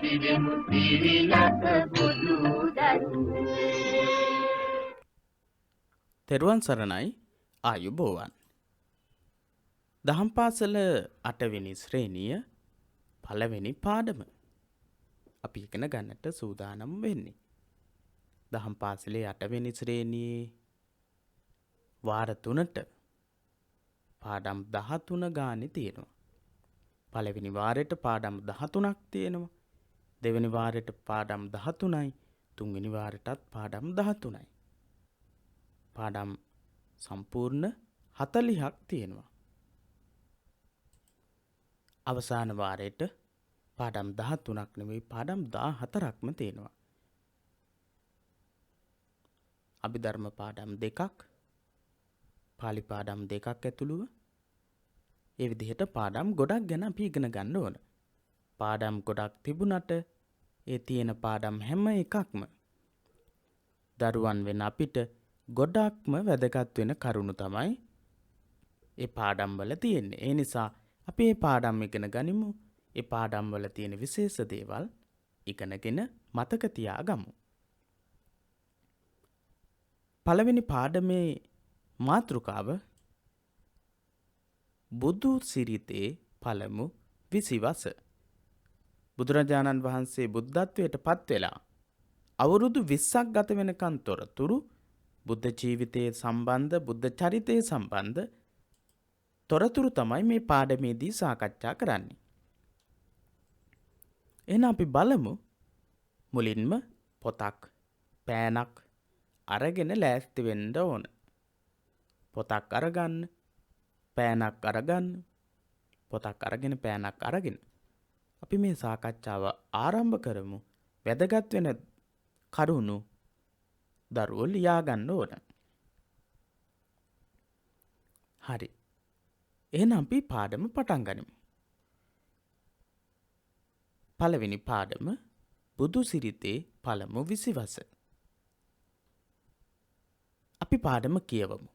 පැතිරෙමු පිරිලක බුදු දරුවේ. තෙරුවන් සරණයි ආයුබෝවන්. දහම් පාසල 8 වෙනි ශ්‍රේණිය පළවෙනි පාඩම අපි ඉගෙන ගන්නට සූදානම් වෙන්නේ. දහම් පාසලේ 8 වෙනි ශ්‍රේණියේ වාර 3ට පාඩම් 13 ගානේ තියෙනවා. පළවෙනි වාරයට පාඩම් 13ක් තියෙනවා. දෙවෙනි වාරයට පාඩම් 13යි. තුන්වෙනි වාරයටත් පාඩම් 13යි. පාඩම් සම්පූර්ණ 40ක් තියෙනවා. අවසාන වාරයට පාඩම් 13ක් නෙවෙයි පාඩම් 14ක්ම තියෙනවා. අභිධර්ම පාඩම් 2ක්, පාලි පාඩම් 2ක් ඇතුළුව ඒ විදිහට පාඩම් ගොඩක් ගැන අපි ඉගෙන ගන්න ඕන. පාඩම් ගොඩක් තිබුණට ඒ තියෙන පාඩම් හැම එකක්ම දරුවන් වෙන අපිට ගොඩක්ම වැදගත් වෙන කරුණු තමයි ඒ පාඩම් වල තියෙන්නේ. ඒ නිසා අපි මේ පාඩම් ඉගෙන ගනිමු. ඒ පාඩම් වල තියෙන විශේෂ දේවල් ඉගෙනගෙන මතක තියාගමු. පළවෙනි පාඩමේ මාතෘකාව බුදු සිරිතේ පළමු විසිවස. බුදුරජාණන් වහන්සේ බුද්ධත්වයට පත් වෙලා අවුරුදු 20ක් ගත වෙනකන් තොරතුරු බුද්ධ ජීවිතයේ සම්බන්ධ බුද්ධ චරිතයේ සම්බන්ධ තොරතුරු තමයි මේ පාඩමේදී සාකච්ඡා කරන්නේ. එහෙනම් අපි බලමු මුලින්ම පොතක් පෑනක් අරගෙන ලෑස්ති වෙන්න ඕන. පොතක් අරගන්න, පෑනක් අරගන්න, පොතක් අරගෙන පෑනක් අරගෙන අපි මේ සාකච්ඡාව ආරම්භ කරමු. වැදගත් වෙන කරුණු දරුවෝ ලියා ගන්න ඕන. හරි. එහෙනම් අපි පාඩම පටන් ගනිමු. පළවෙනි පාඩම බුදු සිරිතේ පළමු විසිවස. අපි පාඩම කියවමු.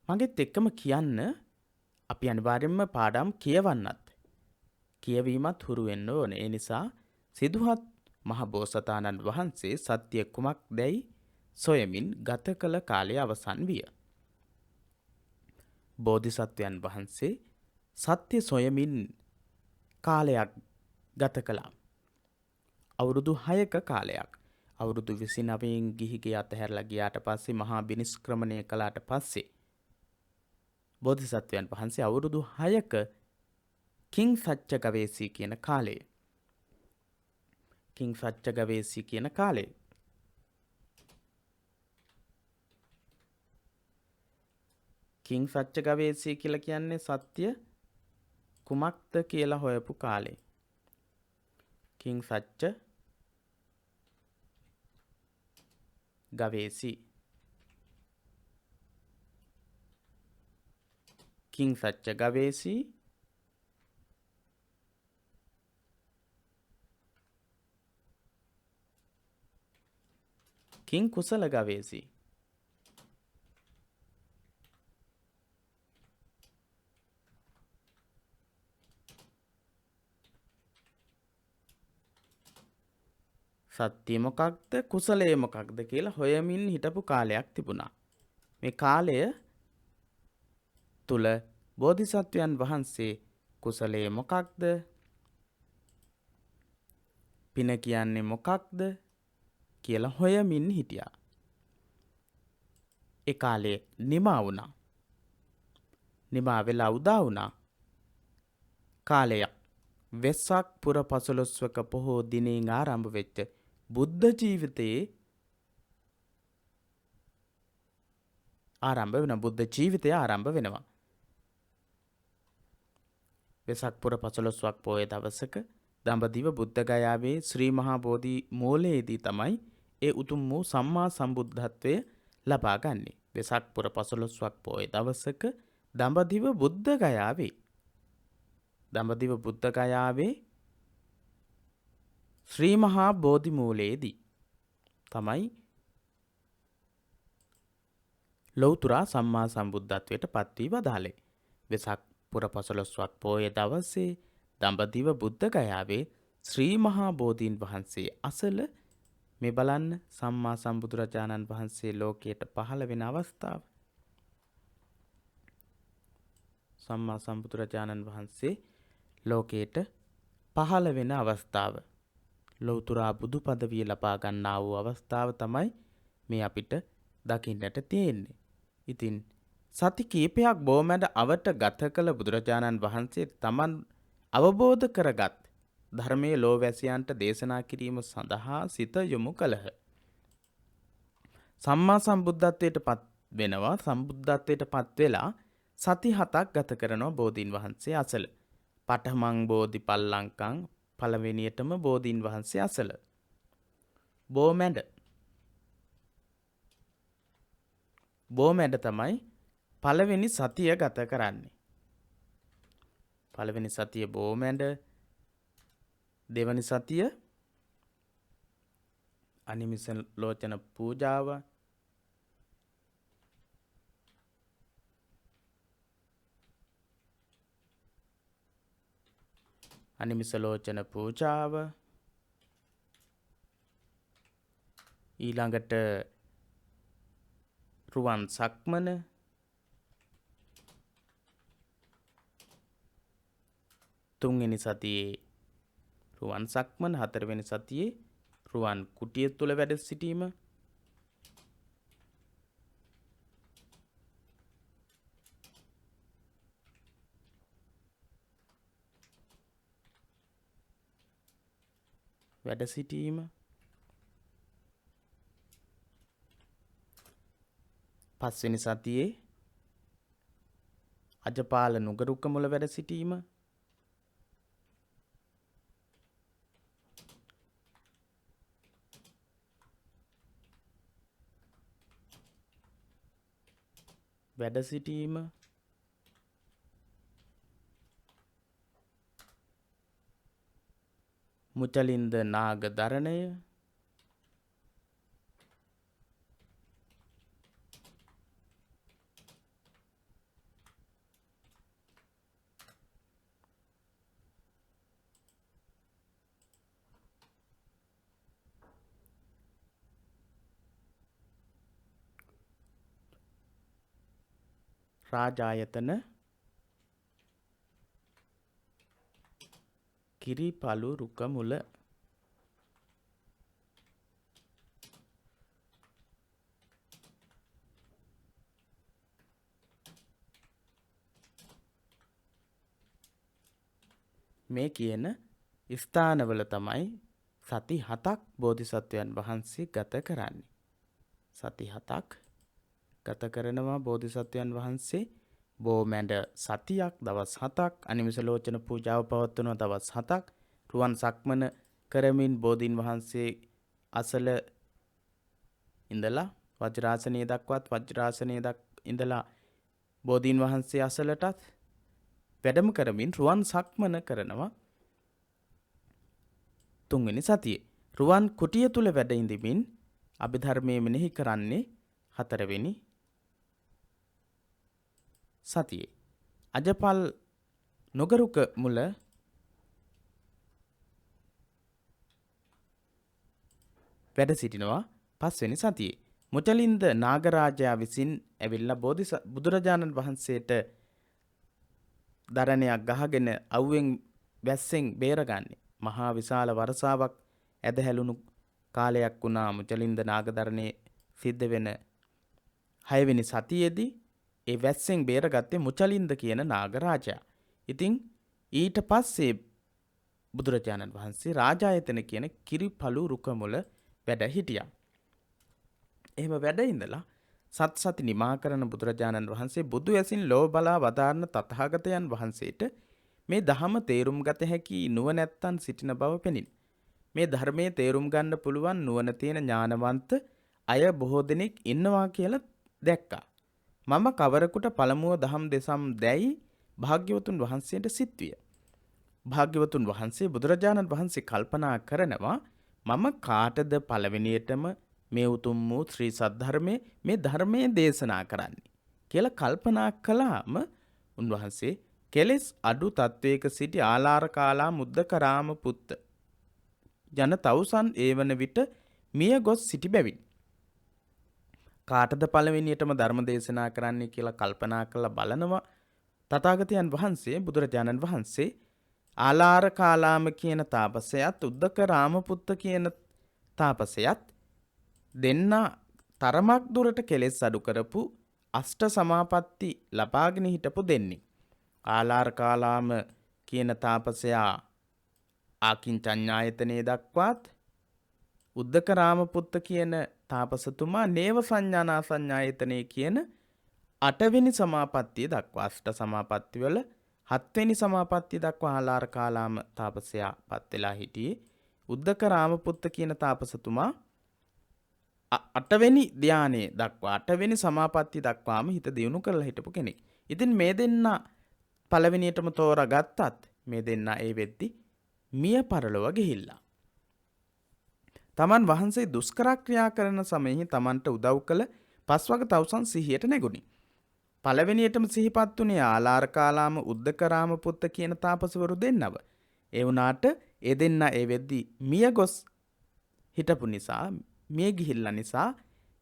මගෙත් එක්කම කියන්න අපි අනිවාර්යයෙන්ම පාඩම් කියවන්නත් කියවීමත් හුරු වෙන්න ඕනේ. ඒ නිසා සිදුහත් මහ බෝසතාණන් වහන්සේ සත්‍ය කුමක්දැයි සොයමින් ගත කළ කාලය අවසන් විය. බෝධිසත්වයන් වහන්සේ සත්‍ය සොයමින් කාලයක් ගත කළා. අවුරුදු 6ක කාලයක්. අවුරුදු 29න් ගිහිගේ අතහැරලා ගියාට පස්සේ මහා බිනිස්ක්‍රමණය කළාට පස්සේ බෝධිසත්වයන් වහන්සේ අවුරුදු 6ක කිං සච්ච ගවේසී කියන කාලය. කිං සච්ච ගවේසී කියන කාලය. කිං සච්ච ගවේසී කියලා කියන්නේ සත්‍ය කුමක්ද කියලා හොයපු කාලේ. කිං සච්ච ගවේසී. කිං සච්ච ගවේසී කිං කුසල ගවේසී. සත්‍ය මොකක්ද කුසලයේ මොකක්ද කියලා හොයමින් හිටපු කාලයක් තිබුණා. මේ කාලය තුල බෝධිසත්වයන් වහන්සේ කුසලයේ මොකක්ද, පින කියන්නේ මොකක්ද කියලා හොයමින් හිටියා. ඒ කාලේ නිමා වුණා. නිමා වෙලා උදා වුණා. කාලයක් වෙසක් පුර 15ක පොහෝ දිනෙන් ආරම්භ වෙච්ච බුද්ධ ජීවිතයේ බුද්ධ ජීවිතය ආරම්භ වෙනවා. වෙසක් පුර 15ක් පොයේ දවසක දඹදිව බුද්ධ ගයාවේ ශ්‍රී මහා බෝධි මූලයේදී තමයි ඒ උතුම් වූ සම්මා සම්බුද්ධත්වය ලබා ගන්නේ. වෙසක් පුර 15ක් පොයේ දවසක දඹදිව බුද්ධ ගයාවේ ශ්‍රී මහා බෝධි මූලයේදී තමයි ලෞතුරා සම්මා සම්බුද්ධත්වයට පත් වී වදාළේ. වෙසක් පුර 15ක් පොයේ දවසේ දඹදිව බුද්ධ ගයාවේ ශ්‍රී මහා බෝධීන් වහන්සේ අසල මේ බලන්න සම්මා සම්බුදුරජාණන් වහන්සේ ලෝකයට පහළ වෙන අවස්ථාව. සම්මා සම්බුදුරජාණන් වහන්සේ ලෝකයට පහළ වෙන අවස්ථාව. ලෞතුරා බුදු පදවිය ලබා ගන්නා වූ අවස්ථාව තමයි මේ අපිට දකින්නට තියෙන්නේ. ඉතින් සති කීපයක් බොමැඩ අවට ගත කළ බුදුරජාණන් වහන්සේ තමන් අවබෝධ කරගත් ධර්මයේ ලෝවැසියන්ට දේශනා කිරීම සඳහා සිත යොමු කළහ. සම්මා සම්බුද්ධත්වයට පත් වෙනවා. සම්බුද්ධත්වයට පත් වෙලා සති 7ක් ගත කරනවා බෝධීන් වහන්සේ අසල. පඨමං බෝධි පල්ලංකං පළවෙනියටම බෝධීන් වහන්සේ අසල. බෝමැඩ තමයි පළවෙනි සතිය ගත කරන්නේ. පළවෙනි සතිය බෝමැඩ, දෙවනි සතිය අනිමිස ලෝචන පූජාව, අනිමිස ලෝචන පූජාව, ඊළඟට රුවන් සක්මන, තුන්වෙනි සතියේ රුවන් සක්මන, හතරවෙනි සතියේ රුවන් කුටිය තුල වැඩ සිටීම, පස්වෙනි සතියේ අජපාල නුගරුක මුල වැඩ සිටීම, මුචලින්ද නාග දරණය, රාජායතන, කිරිපලු රුක මුල, මේ කියන ස්ථානවල තමයි සති 7ක් බෝධිසත්වයන් වහන්සේ ගත කරන්නේ. සති 7ක් ගත කරනවා බෝධිසත්වයන් වහන්සේ. බෝමැඩ සතියක් දවස් 7ක්, අනිමිස ලෝචන පූජාව පවත්වනවා දවස් 7ක්, රුවන් සක්මන කරමින් බෝධීන් වහන්සේ අසල ඉඳලා වජ්‍රාසනයේ දක්වත්, වජ්‍රාසනයේ ඉඳලා බෝධීන් වහන්සේ අසලටත් වැඩම කරමින් රුවන් සක්මන කරනවා තුන්වෙනි සතියේ. රුවන් කුටිය තුල වැඩ ඉඳමින් අභිධර්මයේ මෙනෙහි කරන්නේ හතරවෙනි සතියේ. අජපල් නොගරුක මුල වැඩ සිටිනවා පස්වෙනි සතියේ. මුචලින්ද නාගරාජයා විසින් ඇවිල්ලා බුදුරජාණන් වහන්සේට දරණයක් ගහගෙන අවුවෙන් වැස්සෙන් බේරගන්නේ. මහා විශාල වර්ෂාවක් ඇදහැළුණු කාලයක් වුණා මුචලින්ද නාගදරණේ සිද්ධ වෙන 6 වෙනි සතියේදී. ඒ වැස්සෙන් බේරගත්තේ මුචලින්ද කියන නාගරාජයා. ඉතින් ඊට පස්සේ බුදුරජාණන් වහන්සේ රාජායතන කියන කිරිපලු රුක මුල වැඩ හිටියා. එහෙම වැඩ ඉඳලා සත් සති නිමා කරන බුදුරජාණන් වහන්සේ බුදු ඇසින් ලෝ බලා වදාරන තථාගතයන් වහන්සේට මේ ධහම තේරුම් ගත හැකි නුවණැත්තන් සිටින බව පෙනින. මේ ධර්මයේ තේරුම් ගන්න පුළුවන් නුවණ තියෙන ඥානවන්ත අය බොහෝ දෙනෙක් ඉන්නවා කියලා දැක්කා. මම කවරෙකුට පළමුව දහම් දෙසම් දැයි භාග්‍යවතුන් වහන්සේට සිත්විය. භාග්‍යවතුන් වහන්සේ බුදුරජාණන් වහන්සේ කල්පනා කරනවා මම කාටද පළවෙනියටම මේ උතුම් වූ ශ්‍රී සද්ධර්මයේ මේ ධර්මයේ දේශනා කරන්නේ කියලා කල්පනා කළාම උන්වහන්සේ කෙලෙස් අඩු තත්වයක සිටි ආලාර කාලා මුද්දකරාම පුත්ත ජන තවුසන් ඒ වන විට මිය ගොස් සිටි බැවින් කාටද පළවෙනියටම ධර්ම දේශනා කරන්නේ කියලා කල්පනා කරලා බලනවා තථාගතයන් වහන්සේ බුදුරජාණන් වහන්සේ ආලාර කාලාම කියන තාපසයාත් උද්දක රාමපුත්ත කියන තාපසයාත් දෙන්නා තරමක් දුරට කෙලෙස් අඩු කරපු අෂ්ට සමාපatti ලබාගෙන හිටපු දෙන්නේ. ආලාර කාලාම කියන තාපසයා ආකින්චඤ්ඤායතනේ දක්වාත් උද්දක රාමපුත්ත කියන තාපසතුමා නේව සංඥානා සංඥායතනේ කියන 8 වෙනි සමාපත්තිය දක්වා අෂ්ට සමාපatti වල 7 වෙනි සමාපත්තිය දක්වා ආලාර කාලාම තාපසයා පත් වෙලා හිටියේ. උද්දක රාමපුත්ත කියන තාපසතුමා 8 වෙනි ධානයේ දක්වා 8 වෙනි සමාපත්තිය දක්වාම හිත දියුණු කරලා හිටපු කෙනෙක්. ඉතින් මේ දෙන්න පළවෙනියටම තෝරාගත්තත් මේ දෙන්න ඒ වෙද්දි මිය පරලොව ගිහිල්ලා. තමන් වහන්සේ දුෂ්කර ක්‍රියා කරන සමයෙහි තමන්ට උදව් කළ පස්වග තවුසන් සිහියට නැගුණි. පළවෙනියටම සිහිපත් වුණේ ආලාර කාලාම උද්දක රාමපුත්ත කියන තාපසවරු දෙන්නව. ඒ වුණාට ඒ දෙන්න ඒ වෙද්දි මිය ගොස් හිටපු නිසා මිය ගිහිල්ලා නිසා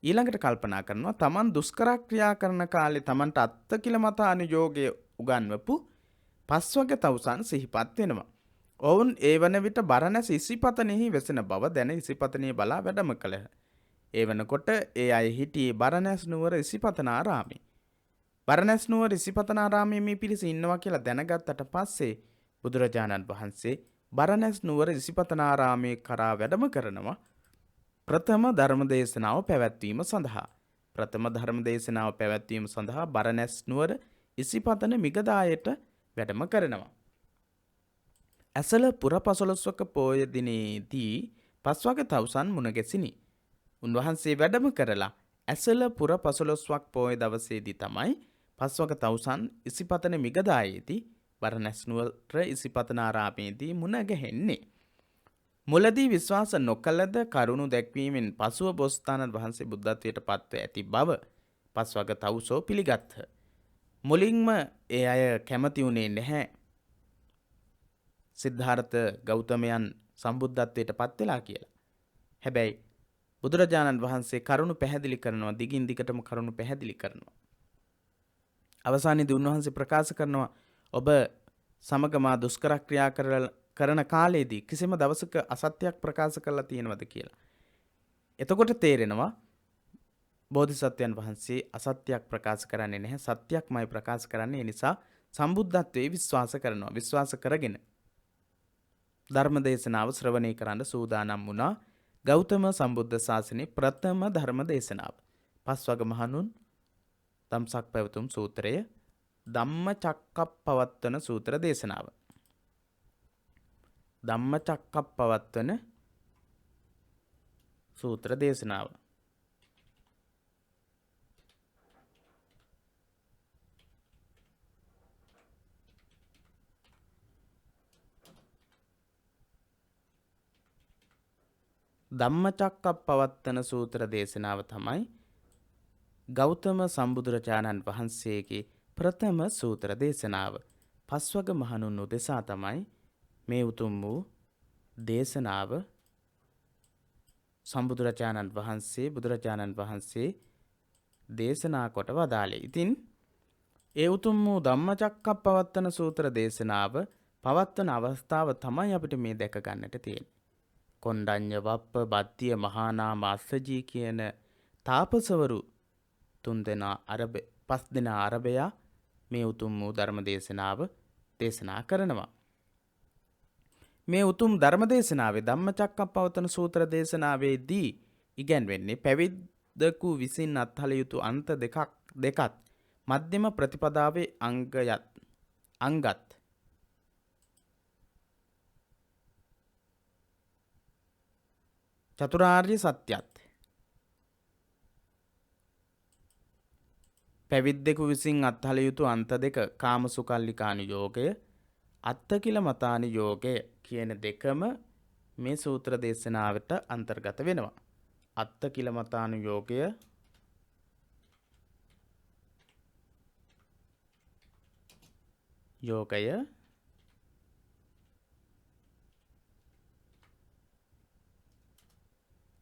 ඊළඟට කල්පනා කරනවා තමන් දුෂ්කර ක්‍රියා කරන කාලේ තමන්ට අත්තකිලමතානුයෝගය උගන්වපු පස්වග තවුසන් සිහිපත් වෙනවා. ඔවුන් ඒ වන විට බරණැස ඉසිපතනෙහි වෙසෙන බව දැන ඉසිපතනිය බලා වැඩම කළහ. ඒ වනකොට ඒ අය හිටියේ බරණැස් නුවර ඉසිපතනාරාමේ. බරණැස් නුවර ඉසිපතනාරාමයේ මේ පිරිස ඉන්නවා කියලා දැනගත්තට පස්සේ බුදුරජාණන් වහන්සේ බරණැස් නුවර ඉසිපතනාරාමයේ කරා වැඩම කරනවා ප්‍රථම ධර්මදේශනාව පැවැත්වීම සඳහා. ප්‍රථම ධර්මදේශනාව පැවැත්වීම සඳහා බරණැස් නුවර ඉසිපතන මිගදායට වැඩම කරනවා. ඇසළ පුර 15වක පෝය දිනේදී පස්වග තවුසන් මුණ ගැසිනි. උන්වහන්සේ වැඩම කරලා ඇසළ පුර 15ක් පෝය දවසේදී තමයි පස්වග තවුසන් ඉසිපතන මිගදායේදී බරණැස් නුවර ඉසිපතනාරාමේදී මුණ ගැහෙන්නේ. මුලදී විශ්වාස නොකළද කරුණු දැක්වීමෙන් පසුව බෝසතාණන් වහන්සේ බුද්ධත්වයට පත්ව ඇති බව පස්වග තවුසෝ පිළිගත්හ. මුලින්ම ඒ අය කැමති වුණේ නැහැ සිද්ධාර්ථ ගෞතමයන් සම්බුද්ධත්වයට පත් වෙලා කියලා. හැබැයි බුදුරජාණන් වහන්සේ කරුණු පැහැදිලි කරනවා, දිගින් දිගටම කරුණු පැහැදිලි කරනවා. අවසානයේදී උන්වහන්සේ ප්‍රකාශ කරනවා ඔබ සමග මා දුෂ්කර ක්‍රියා කරන කාලයේදී කිසිම දවසක අසත්‍යයක් ප්‍රකාශ කරලා තියෙනවද කියලා. එතකොට තේරෙනවා බෝධිසත්වයන් වහන්සේ අසත්‍යයක් ප්‍රකාශ කරන්නේ නැහැ, සත්‍යයක්මයි ප්‍රකාශ කරන්නේ. ඒ නිසා සම්බුද්ධත්වයේ විශ්වාස කරනවා. විශ්වාස කරගෙන ධර්මදේශනාව ශ්‍රවණය කරන්න සූදානම් වුණා. ගෞතම සම්බුද්ධ ශාසනයේ ප්‍රථම ධර්මදේශනාව. පස්වග මහණුන් ධම්සක් පැවතුම් සූත්‍රය ධම්මචක්කප්පවත්තන සූත්‍ර දේශනාව. ධම්මචක්කප්පවත්තන සූත්‍ර දේශනාව. ධම්මචක්කප්පවත්තන සූත්‍ර දේශනාව තමයි ගෞතම සම්බුදුරජාණන් වහන්සේගේ ප්‍රථම සූත්‍ර දේශනාව. පස්වග මහණුන් උදෙසා තමයි මේ උතුම් වූ දේශනාව සම්බුදුරජාණන් වහන්සේ බුදුරජාණන් වහන්සේ දේශනා කොට වදාළේ. ඉතින් ඒ උතුම් වූ ධම්මචක්කප්පවත්තන සූත්‍ර දේශනාව පවත්වන අවස්ථාව තමයි අපිට මේ දැක ගන්නට තියෙන්නේ. කොණ්ඩඤ්ඤ වප්ප බද්ධිය මහානාම අස්සජී කියන තාපසවරු 3 දෙනා 5 දෙනා අරබයා මේ උතුම් වූ ධර්ම දේශනාව දේශනා කරනවා. මේ උතුම් ධර්ම දේශනාවේ ධම්මචක්කප්පවත්තන සූත්‍ර දේශනාවේදී ඉගැන්වෙන්නේ පැවිද්දකු විසින් අත්හල යුතු අන්ත දෙකත් මධ්‍යම ප්‍රතිපදාවේ අංගත් චතුරාර්ය සත්‍යත් පැවිද්දෙකු විසින් අත්හල යුතු අන්ත දෙක කාමසුකල්ලිකානුයෝගය අත්තකිලමතානුයෝගය කියන දෙකම මේ සූත්‍ර දේශනාවට අන්තර්ගත වෙනවා. අත්තකිලමතානුයෝගය යෝගය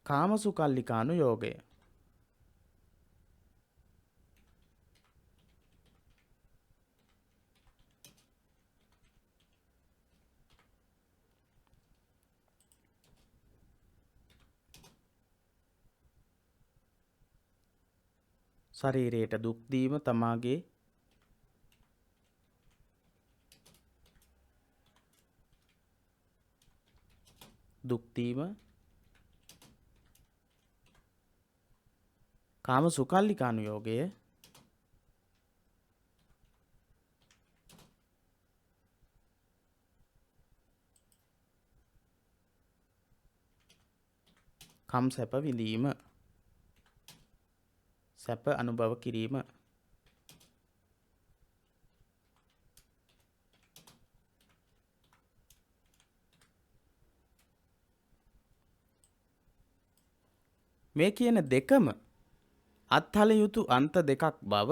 කාමසුකල්ලිකානුയോഗය. ශරීරයට දුක් දීම තමාගේ දුක් දීම කාමසුකල්ලිකානුയോഗය. කම් සැප විඳීම සැප අනුභව කිරීම. මේ කියන දෙකම අත්හල යුතු අන්ත දෙකක් බව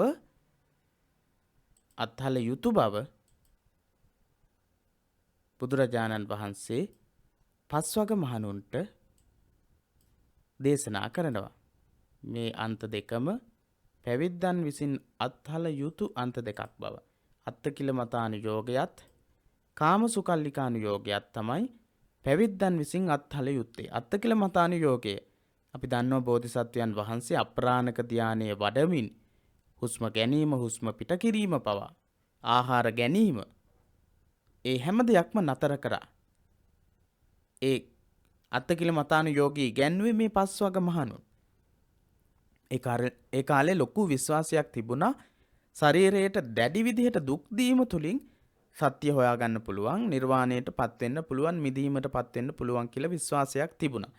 අත්හල යුතු බව බුදුරජාණන් වහන්සේ පස්වග මහණුන්ට දේශනා කරනවා. මේ අන්ත දෙකම පැවිද්දන් විසින් අත්හල යුතු අන්ත දෙකක් බව. අත්තකිලමතානුයෝගයත් කාමසුකල්ලිකානුයෝගයත් තමයි පැවිද්දන් විසින් අත්හල යුත්තේ. අත්තකිලමතානුයෝගය අපි දන්නවා බෝධිසත්වයන් වහන්සේ අප්‍රාණක ධානය වඩමින් හුස්ම ගැනීම හුස්ම පිට කිරීම පවා ආහාර ගැනීම ඒ හැම දෙයක්ම නතර කරා. ඒ අත්තකිලමතානුයෝගී ඉගැන්වුවේ මේ පස්වග මහණුන්. ඒ කාලේ ලොකු විශ්වාසයක් තිබුණා ශරීරයට දැඩි විදිහට දුක් දීම තුලින් සත්‍ය හොයාගන්න පුළුවන්, නිර්වාණයට පත් වෙන්න පුළුවන්, මිදීමට පත් වෙන්න පුළුවන් කියලා විශ්වාසයක් තිබුණා.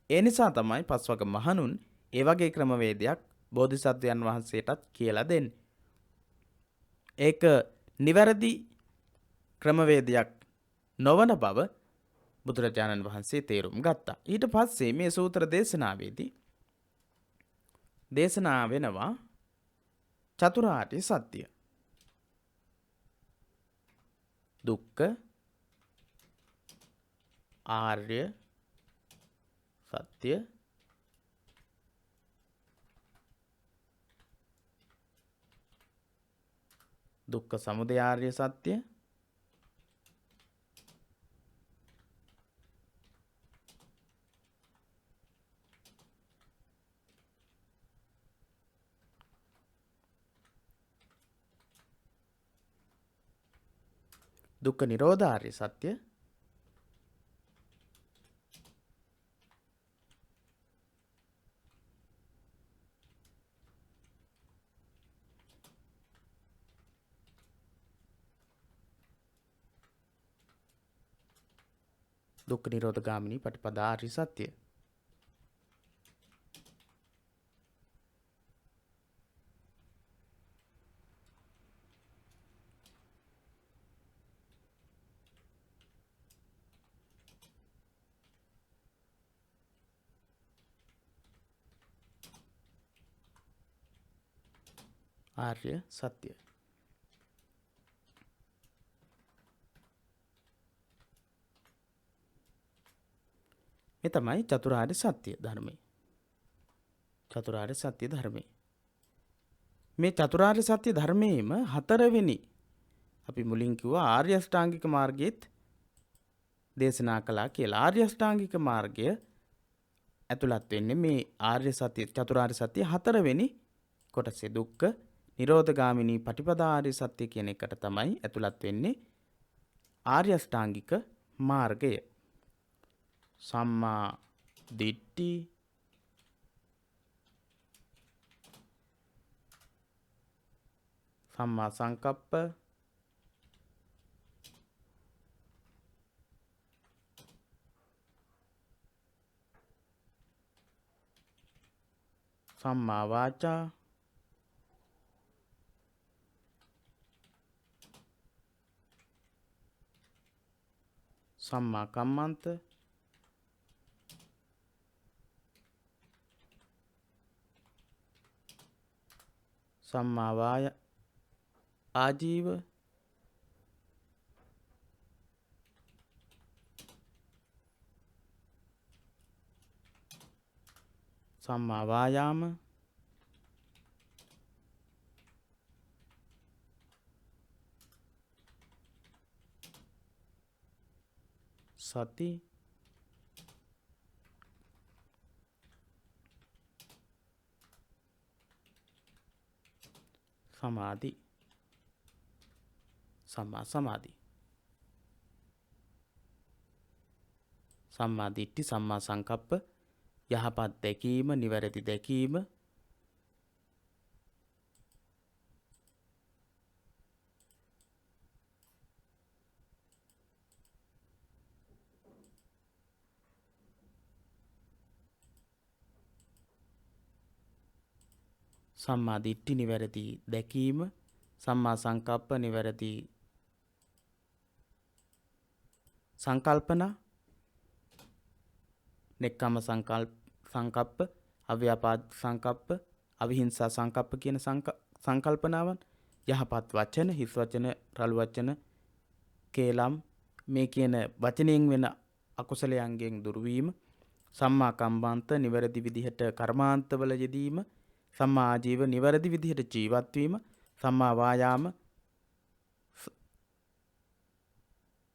ඒ නිසා තමයි පස්වග මහණුන් ඒ වගේ ක්‍රමවේදයක් බෝධිසත්වයන් වහන්සේටත් කියලා දෙන්නේ. ඒක නිවැරදි ක්‍රමවේදයක් නොවන බව බුදුරජාණන් වහන්සේ තේරුම් ගත්තා. ඊට පස්සේ මේ සූත්‍ර දේශනාවේදී දේශනා වෙනවා චතුරාර්ය සත්‍ය. දුක්ඛ ආර්ය සත්‍ය දුක්ඛ සමුදය ආර්ය සත්‍ය දුක්ඛ නිරෝධ ආර්ය සත්‍ය දුක්ඛ නිරෝධ ගාමිනී පටිපදා ආර්ය සත්‍ය. ආර්ය සත්‍ය. මේ තමයි චතුරාර්ය සත්‍ය ධර්මය. චතුරාර්ය සත්‍ය ධර්මය. මේ චතුරාර්ය සත්‍ය ධර්මයේම හතරවෙනි අපි මුලින් කිව්වා ආර්ය අෂ්ටාංගික මාර්ගයේත් දේශනා කළා කියලා. ආර්ය අෂ්ටාංගික මාර්ගය ඇතුළත් වෙන්නේ මේ ආර්ය සත්‍ය චතුරාර්ය සත්‍ය හතරවෙනි කොටසේ. දුක්ඛ නිරෝධ ගාමිනී පටිපදා ආර්ය සත්‍ය කියන එකට තමයි ඇතුළත් වෙන්නේ ආර්ය අෂ්ටාංගික මාර්ගය. සම්මා දිට්ඨි සම්මා සංකප්ප සම්මා වාචා සම්මා කම්මන්ත සම්මා වාය ආජීව සම්මා වායාම සති සමාධි සම්මා සමාධි සම්මා දිට්ඨි සම්මා සංකප්ප යහපත් දැකීම නිවැරදි දැකීම සම්මා දිට්ඨි නිවැරදි දැකීම සම්මා සංකප්ප නිවැරදි සංකල්පනා නෙක්ඛම්ම සංකප්ප අව්‍යාපාද සංකප්ප අවිහිංසා සංකප්ප කියන සංකල්පනාවන් යහපත් වචන හිස් වචන රළු වචන කේලම් මේ කියන වචනයෙන් වෙන අකුසලයන්ගෙන් දුරු වීම සම්මා කම්මන්ත නිවැරදි විදිහට කර්මාන්තවල යෙදීම සම්මා ආජීව නිවැරදි විදිහට ජීවත් වීම සම්මා වායාම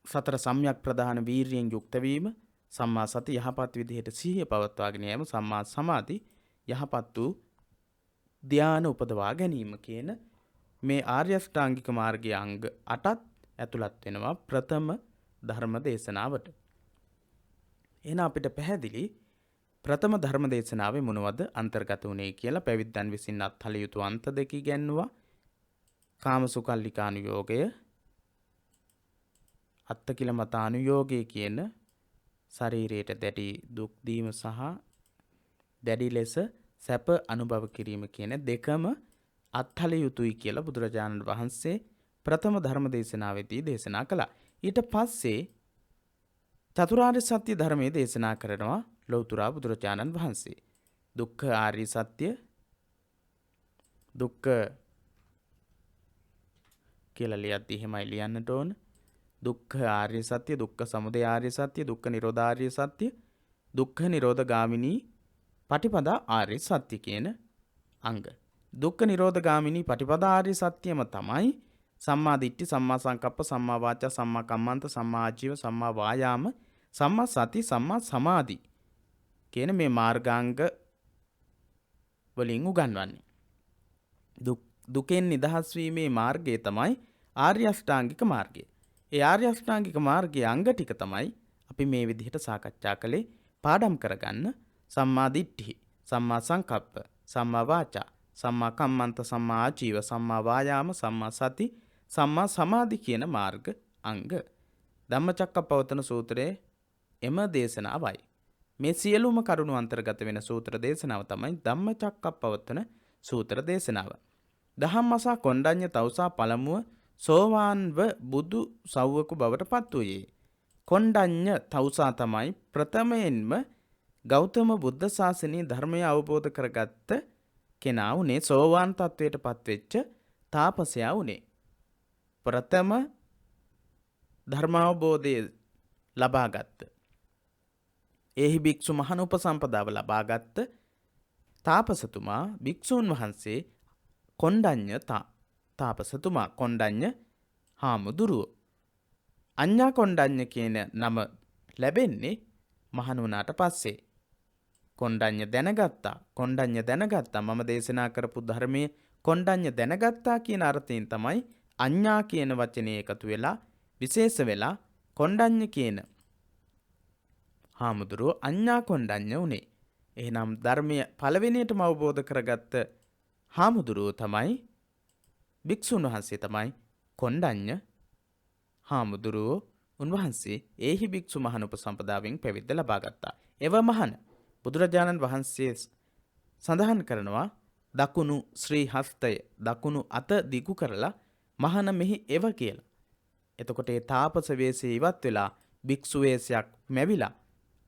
සතර සම්‍යක් ප්‍රධාන වීර්යයෙන් යුක්ත වීම සම්මා සති යහපත් විදිහට සිහිය පවත්වාගෙන යාම සම්මා සමාධි යහපත් වූ ධානය උපදවා ගැනීම කියන මේ ආර්ය අෂ්ටාංගික මාර්ගයේ අංග 8ත් ඇතුළත් වෙනවා ප්‍රථම ධර්ම දේශනාවට. එහෙනම් අපිට පැහැදිලි ප්‍රථම ධර්ම දේශනාවේ මොනවද අන්තර්ගත වුණේ කියලා පැවිද්දන් විසින් අත්හළ යුතු අන්ත දෙක ඉගැන්වුවා. කාමසුකල්ලිකානුයෝගය අත්තකිලමතානුයෝගය කියන ශරීරයට දැඩි දුක් දීම සහ දැඩි ලෙස සැප අනුභව කිරීම කියන දෙකම අත්හළ යුතුයි කියලා බුදුරජාණන් වහන්සේ ප්‍රථම ධර්ම දේශනාවේදී දේශනා කළා. ඊට පස්සේ චතුරාර්ය සත්‍ය ධර්මයේ දේශනා කරනවා ලෞතර බුදුරජාණන් වහන්සේ. දුක්ඛ ආර්ය සත්‍ය දුක්ඛ කියලා ලියද්දී එහෙමයි ලියන්නට ඕන. දුක්ඛ ආර්ය සත්‍ය දුක්ඛ සමුදය ආර්ය සත්‍ය දුක්ඛ නිරෝධ ආර්ය සත්‍ය දුක්ඛ නිරෝධ ගාමිනී පටිපදා ආර්ය සත්‍ය කියන අංග. දුක්ඛ නිරෝධ ගාමිනී පටිපදා ආර්ය සත්‍යම තමයි සම්මා දිට්ඨි සම්මා සංකප්ප සම්මා වාචා සම්මා කම්මන්ත සම්මා ආජීව සම්මා වායාම සම්මා සති සම්මා සමාධි කියන මේ මාර්ගාංග වලින් උගන්වන්නේ. දුකෙන් නිදහස් වීමේ මාර්ගය තමයි ආර්ය අෂ්ටාංගික මාර්ගය. ඒ ආර්ය අෂ්ටාංගික මාර්ගයේ අංග ටික තමයි අපි මේ විදිහට සාකච්ඡා කළේ. පාඩම් කරගන්න සම්මා දිට්ඨි සම්මා සංකප්ප සම්මා වාචා සම්මා කම්මන්ත සම්මා ආජීව සම්මා වායාම සම්මා සති සම්මා සමාධි කියන මාර්ග අංග ධම්මචක්කප්පවත්තන සූත්‍රයේ එම දේශනාවයි. මේ සියලුම කරුණු අන්තර්ගත වෙන සූත්‍ර දේශනාව තමයි ධම්මචක්කප්පවත්තන සූත්‍ර දේශනාව. දහම්මසා කොණ්ඩඤ්ඤ තවුසා පළමුව සෝවාන්ව බුදු සව්වකු බවට පත් වූයේ. කොණ්ඩඤ්ඤ තවුසා තමයි ප්‍රථමයෙන්ම ගෞතම බුද්ධ ශාසනයේ ධර්මය අවබෝධ කරගත්ත කෙනා උනේ සෝවාන් තත්වයට පත්වෙච්ච තාපසයා උනේ. ප්‍රථම ධර්මාවබෝධය ලබාගත්ත එහි භික්ෂු මහණ උපසම්පදාව ලබාගත්ත තාපසතුමා භික්ෂූන් වහන්සේ කොණ්ඩඤ්ඤ තාපසතුමා කොණ්ඩඤ්ඤ හාමුදුරුවෝ. අඤ්ඤා කොණ්ඩඤ්ඤ කියන නම ලැබෙන්නේ මහණ වුණාට පස්සේ. කොණ්ඩඤ්ඤ දැනගත්තා මම දේශනා කරපු ධර්මයේ කොණ්ඩඤ්ඤ දැනගත්තා කියන අර්ථයෙන් තමයි අඤ්ඤා කියන වචනේ එකතු වෙලා විශේෂ වෙලා කොණ්ඩඤ්ඤ කියන හාමුදුරුවෝ අඤ්ඤා කොණ්ඩඤ්ඤ උනේ. එහෙනම් ධර්මය පළවෙනියටම අවබෝධ කරගත්ත හාමුදුරුවෝ තමයි භික්ෂුන් වහන්සේ තමයි කොණ්ඩඤ්ඤ හාමුදුරුවෝ. උන්වහන්සේ ඒහි භික්ෂු මහණ උපසම්පදාවෙන් පැවිද්ද ලබා ගත්තා. එව මහණ බුදුරජාණන් වහන්සේ සඳහන් කරනවා දකුණු ශ්‍රී හස්තය දකුණු අත දිගු කරලා මහණ මෙහි එව කියලා. එතකොට ඒ තාපස වේශය ඉවත් වෙලා භික්ෂු වේශයක් මැවිලා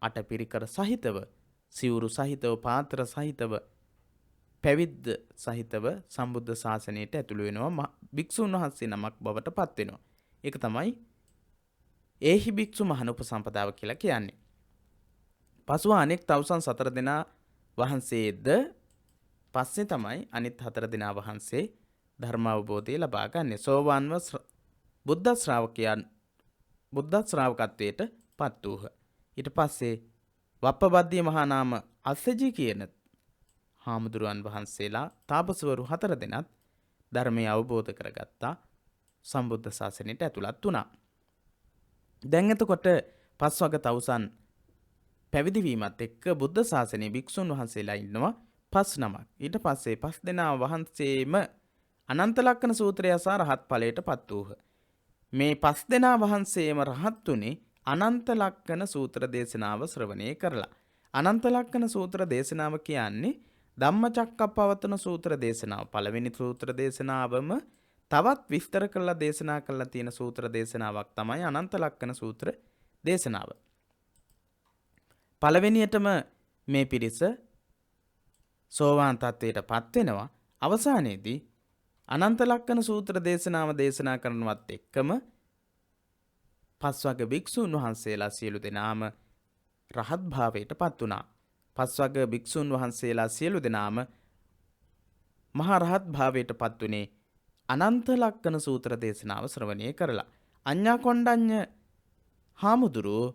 අටපිරිකර සහිතව සිවුරු සහිතව පාත්‍ර සහිතව පැවිද්ද සහිතව සම්බුද්ධ ශාසනයට ඇතුළු වෙනවා. භික්ෂුන් වහන්සේ නමක් බවට පත් වෙනවා. ඒක තමයි ඒහි භික්ෂු මහණ උපසම්පදාව කියලා කියන්නේ. පසුව අනෙක් තවුසන් 4 දෙනා වහන්සේද පස්සේ තමයි අනිත් 4 දෙනා වහන්සේ ධර්ම අවබෝධය ලබා ගන්නේ. සෝවාන්ව බුද්ධ ශ්‍රාවකත්වයට පත් වූහ. ඊට පස්සේ වප්පබද්දී මහා නාම අස්සජී කියන හාමුදුරුවන් වහන්සේලා තාපසවරු 4 දෙනත් ධර්මය අවබෝධ කරගත්තා. සම්බුද්ධ ශාසනයට ඇතුළත් වුණා. දැන් එතකොට පස්වග තවුසන් පැවිදි වීමත් එක්ක බුද්ධ ශාසනයේ භික්ෂුන් වහන්සේලා ඉන්නවා 5 නමක්. ඊට පස්සේ 5 දෙනා වහන්සේම අනන්ත ලක්ෂණ සූත්‍රය අසා රහත් ඵලයට පත් වූහ. මේ 5 දෙනා වහන්සේම රහත් උනේ අනන්ත ලක්ෂණ සූත්‍ර දේශනාව ශ්‍රවණය කරලා. අනන්ත ලක්ෂණ සූත්‍ර දේශනාව කියන්නේ ධම්මචක්කප්පවත්තන සූත්‍ර දේශනාව. පළවෙනි සූත්‍ර දේශනාවම තවත් විස්තර කරලා දේශනා කරලා තියෙන සූත්‍ර දේශනාවක් තමයි අනන්ත ලක්ෂණ සූත්‍ර දේශනාව. පළවෙනියටම මේ පිරිස සෝවාන් තත්වයට පත් වෙනවා. අවසානයේදී අනන්ත ලක්ෂණ සූත්‍ර දේශනාව දේශනා කරනවත් එක්කම පස්වග භික්ෂුන් වහන්සේලා සියලු දෙනාම රහත් භාවයට පත් වුණා. පස්වග භික්ෂුන් වහන්සේලා සියලු දෙනාම මහා රහත් භාවයට පත් වුණේ අනන්ත ලක්ෂණ සූත්‍ර දේශනාව ශ්‍රවණය කරලා. අඤ්ඤා කොණ්ඩඤ්ඤ හාමුදුරුවෝ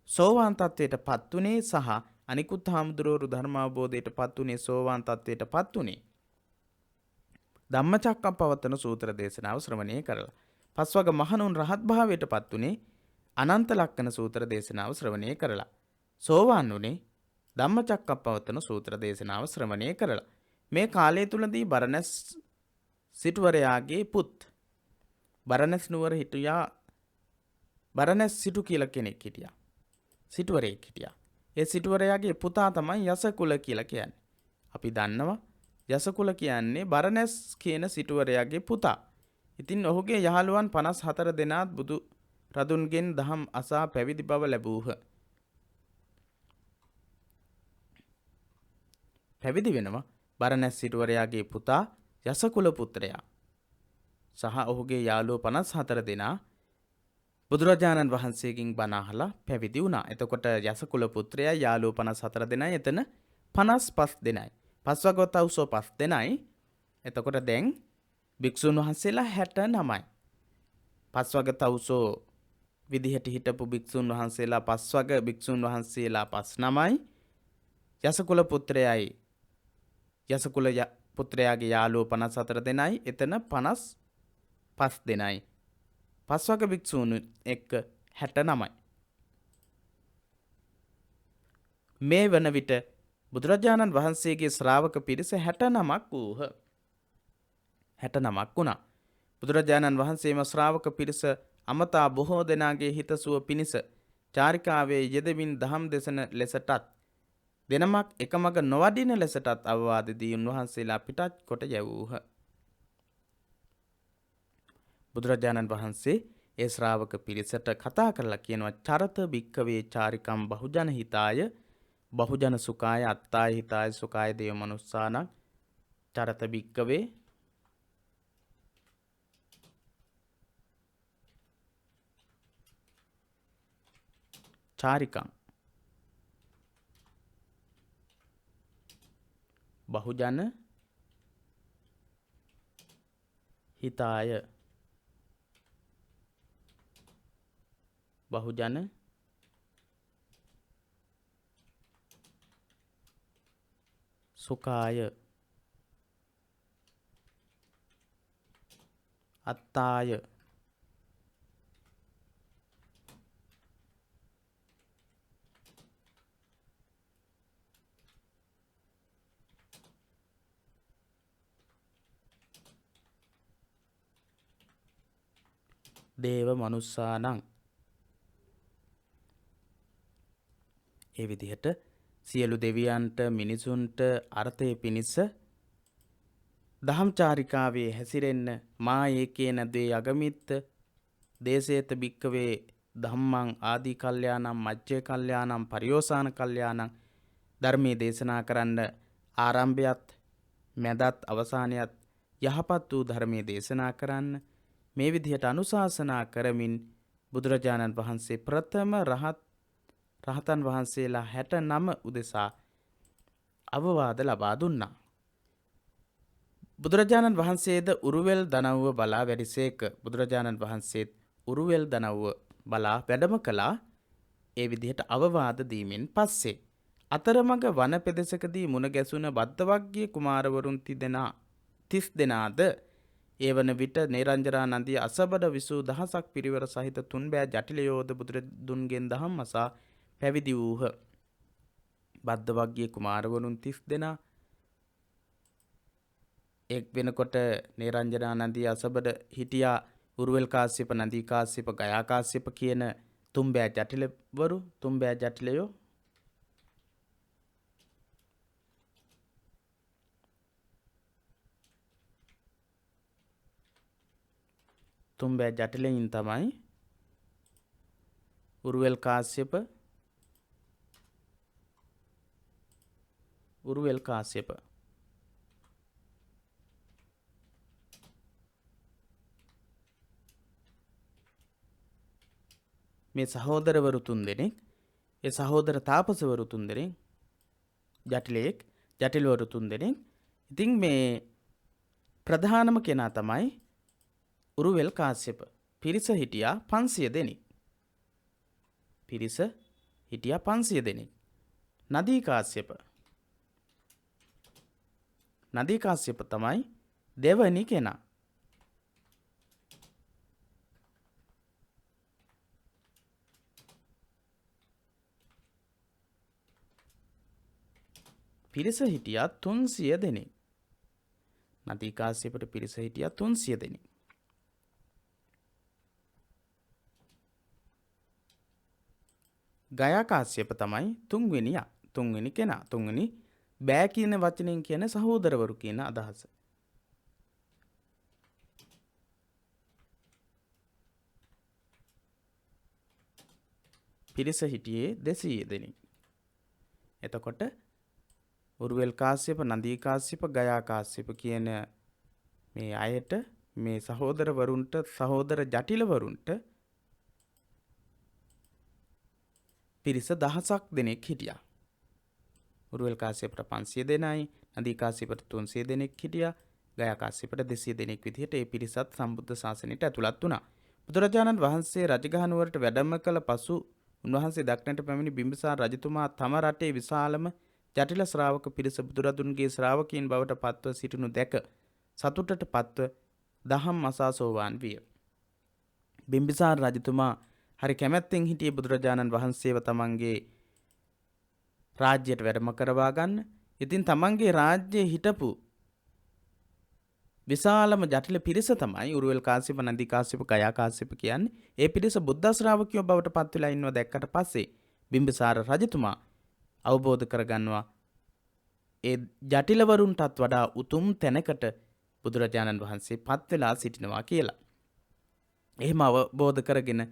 සෝවාන් තත්වයට පත් වුණේ සහ අනිකුත් හාමුදුරුවෝ ධර්මාවබෝධයට පත් වුණේ සෝවාන් තත්වයට පත් වුණේ ධම්මචක්කප්පවත්තන සූත්‍ර දේශනාව ශ්‍රවණය කරලා. පස්වග මහණුන් රහත් භාවයට පත් වුණේ අනන්ත ලක්ෂණ සූත්‍ර දේශනාව ශ්‍රවණය කරලා. සෝවාන් වුණේ ධම්මචක්කප්පවත්තන සූත්‍ර දේශනාව ශ්‍රවණය කරලා. මේ කාලය තුලදී බරණැස් සිටුවරයාගේ පුත් බරණැස් නුවර හිටියා බරණැස් සිටු කියලා කෙනෙක් හිටියා. සිටුවරයෙක් හිටියා. ඒ සිටුවරයාගේ පුතා තමයි යසකුල කියලා කියන්නේ. අපි දන්නවා යසකුල කියන්නේ බරණැස් කියන සිටුවරයාගේ පුතා. ඉතින් ඔහුගේ යහළුවන් 54 දෙනාත් බුදු රදුන්ගෙන් දහම් අසා පැවිදි බව ලැබූහ. පැවිදි වෙනවා බරණැස් සිටුවරයාගේ පුතා යසකුල පුත්‍රයා. සහ ඔහුගේ යාළුවෝ 54 දෙනා බුදුරජාණන් වහන්සේගෙන් බණ අහලා පැවිදි වුණා. එතකොට යසකුල පුත්‍රයා යාළුවෝ 54 දෙනයි එතන 55 දෙනයි. පස්වග තවුසෝ 5 දෙනයි. එතකොට දැන් භික්ෂුන් වහන්සේලා 69යි. පස්වග තවුසෝ විදිහට හිටපු භික්ෂුන් වහන්සේලා පස්වග භික්ෂුන් වහන්සේලා 59යි. යසකුල පුත්‍රයයි යසකුල පුත්‍රයාගේ යාළුවෝ 54 දෙනයි එතන 55 දෙනයි. පස්වග භික්ෂූන් එක්ක 69යි. මේ වන විට බුදුරජාණන් වහන්සේගේ ශ්‍රාවක පිරිස 69ක් වූහ. 69ක් වුණා. බුදුරජාණන් වහන්සේම ශ්‍රාවක පිරිස අමතා බොහෝ දෙනාගේ හිතසුව පිණිස චාරිකාවේ යෙදමින් දහම් දෙසන ලෙසටත් දෙනමක් එකමග නොවඩින ලෙසටත් අවවාද දී උන්වහන්සේලා පිටත් කොට යවූහ. බුදුරජාණන් වහන්සේ ඒ ශ්‍රාවක පිරිසට කතා කරලා කියනවා චරත භික්කවේ චාරිකම් බහුජන හිතාය බහුජන සුඛාය අත්තාය හිතාය සුඛාය දේව මනුස්සානං චරත භික්කවේ චාරිකම් බහුජන හිතාය බහුජන සුඛාය අත්තාය දේව මනුස්සානං. ඒ විදිහට සියලු දෙවියන්ට මිනිසුන්ට අර්ථය පිණිස දහම් චාරිකාවේ හැසිරෙන්න මා ඒකේන දේ අගමිත්ත දේශේත භික්කවේ ධම්මං ආදී කල්යාණම් මජ්ජේ කල්යාණම් පරියෝසాన කල්යාණම් ධර්මයේ දේශනා කරන්න ආරම්භයත් මැදත් අවසානයත් යහපත් වූ ධර්මයේ දේශනා කරන්න මේ විදිහට අනුශාසනා කරමින් බුදුරජාණන් වහන්සේ ප්‍රථම රහතන් වහන්සේලා 69 උදෙසා අවවාද ලබා දුන්නා. බුදුරජාණන් වහන්සේද උරුවෙල් දනව්ව බලා වැඩිසේක. බුදුරජාණන් වහන්සේත් උරුවෙල් දනව්ව බලා වැඩම කළා. ඒ විදිහට අවවාද දීමෙන් පස්සේ අතරමඟ වන පෙදෙසකදී මුණ ගැසුණ බද්දවග්ගිය කුමාරවරුන් 30 දෙනාද ඒ වන විට නේරංජරා නදිය අසබඩ විසූ දහසක් පිරිවර සහිත තුන්බෑ ජටිලයෝධ බුදුරදුන්ගෙන් දහම් අසා පැවිදි වූහ. බද්දවග්ගිය කුමාරවරුන් 30 දෙනා එක් වෙනකොට නේරංජරා නදිය අසබඩ හිටියා උරුවෙල් කාශ්‍යප, නදී කාශ්‍යප, ගයා කාශ්‍යප කියන තුන්බෑ ජටිලවරු, තුන්බෑ ජටිලයෝ. තුන්බෑ ජටිලයින් තමයි උරුවෙල් කාශ්‍යප, උරුවෙල් කාශ්‍යප. මේ සහෝදරවරු තුන්දෙනෙක්, ඒ සහෝදර තාපසවරු තුන්දෙනෙක්, ජටිලයෙක්, ජටිලවරු තුන්දෙනෙක්. ඉතින් මේ ප්‍රධානම කෙනා තමයි උරුවෙල් කාශ්‍යප. පිරිස හිටියා 500 දෙනෙක්. පිරිස හිටියා 500 දෙනෙක්. නදී කාශ්‍යප. නදී කාශ්‍යප තමයි දෙවනි කෙනා. පිරිස හිටියා 300 දෙනෙක්. නදී කාශ්‍යපට පිරිස හිටියා 300 දෙනෙක්. ගයා කාශ්‍යප තමයි තුන්වෙනියා. තුන්වෙනි කෙනා. තුන්වෙනි බෑ කියන වචනෙන් කියන සහෝදරවරු කියන අදහස. පිරිස හිටියේ 200 දෙනෙක්. එතකොට උරුවෙල් කාශ්‍යප, නදී කාශ්‍යප, ගයා කාශ්‍යප කියන මේ අයට, මේ සහෝදරවරුන්ට, සහෝදර ජටිලවරුන්ට පිරිස දහසක් දෙනෙක් හිටියා. උරුවෙල් කාශ්‍යපට 500 දෙනයි, නදී කාශ්‍යපට 300 දෙනෙක් හිටියා, ගයා කාශ්‍යපට 200 දෙනෙක් විදිහට ඒ පිරිසත් සම්බුද්ධ ශාසනයට ඇතුළත් වුණා. බුදුරජාණන් වහන්සේ රජගහ නුවරට වැඩම කළ පසු උන්වහන්සේ දක්නට පැමිණි බිම්බිසාර රජතුමා තම රටේ විශාලම ජටිල ශ්‍රාවක පිරිස බුදුරදුන්ගේ ශ්‍රාවකීන් බවට පත්ව සිටිනු දැක සතුටට පත්ව දහම් අසා සෝවාන් විය. බිම්බිසාර රජතුමා හරි කැමැත්තෙන් හිටියේ බුදුරජාණන් වහන්සේව තමන්ගේ රාජ්‍යයට වැඩම කරවා ගන්න. ඉතින් තමන්ගේ රාජ්‍යයේ හිටපු විශාලම ජටිල පිරිස තමයි උරුවෙල් කාශ්‍යප, නදී කාශ්‍යප, ගයා කාශ්‍යප කියන්නේ. ඒ පිරිස බුද්ධ ශ්‍රාවකයෝ බවට පත් වෙලා ඉන්නව දැක්කට පස්සේ බිම්බිසාර රජතුමා අවබෝධ කරගන්නවා ඒ ජටිලවරුන්ටත් වඩා උතුම් තැනකට බුදුරජාණන් වහන්සේ පත් වෙලා සිටිනවා කියලා. එහෙම අවබෝධ කරගෙන